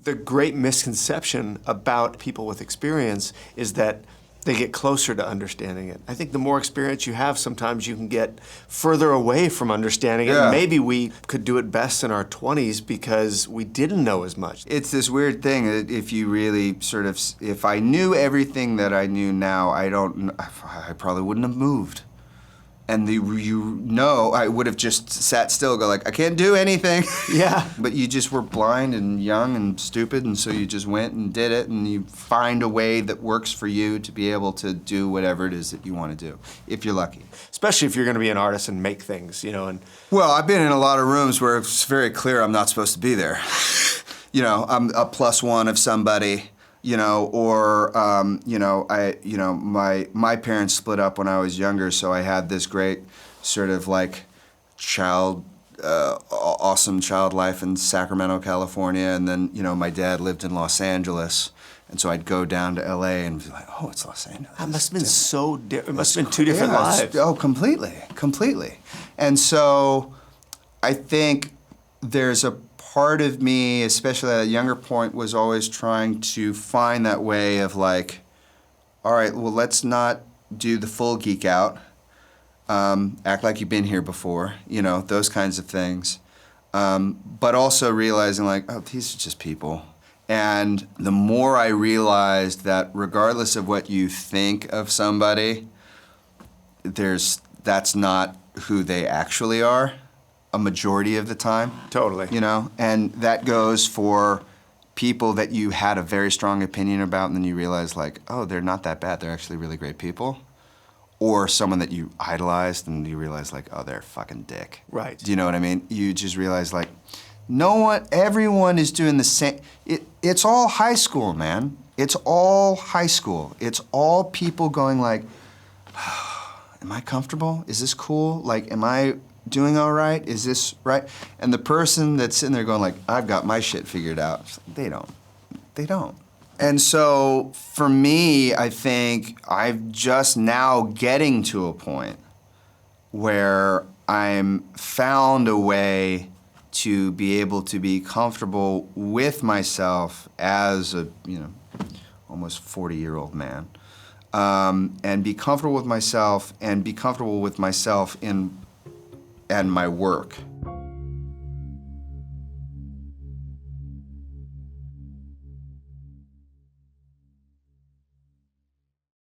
The great misconception about people with experience is that they get closer to understanding it. I think the more experience you have, sometimes you can get further away from understanding it. Maybe we could do it best in our 20s because we didn't know as much. It's this weird thing that if you really sort of, if I knew everything that I knew now, I probably wouldn't have moved. And I would have just sat still, go like, I can't do anything. Yeah. But you just were blind and young and stupid, and so you just went and did it, and you find a way that works for you to be able to do whatever it is that you want to do, if you're lucky. Especially if you're going to be an artist and make things, you know. And well, I've been in a lot of rooms where it's very clear I'm not supposed to be there. You know, I'm a +1 of somebody. You know, or my parents split up when I was younger, so I had this great sort of like awesome child life in Sacramento, California, and then my dad lived in Los Angeles, and so I'd go down to LA and be like, oh, it's Los Angeles. That must have been so different. It must have been two different lives. Oh, completely. And so I think there's a part of me, especially at a younger point, was always trying to find that way of like, all right, well, let's not do the full geek out, act like you've been here before, those kinds of things. But also realizing like, oh, these are just people. And the more I realized that regardless of what you think of somebody, that's not who they actually are. A majority of the time. Totally. And that goes for people that you had a very strong opinion about, and then you realize like, oh, they're not that bad, they're actually really great people. Or someone that you idolized and you realize like, oh, they're a fucking dick. Right. Do you know what I mean? You just realize like, everyone is doing the same. It's all high school, man. It's all high school. It's all people going like, am I comfortable? Is this cool? Like, am I doing all right? Is this right? And the person that's sitting there going like, I've got my shit figured out, they don't. And so for me, I think I'm just now getting to a point where I'm found a way to be able to be comfortable with myself as a, almost 40-year-old man, and be comfortable with myself and my work.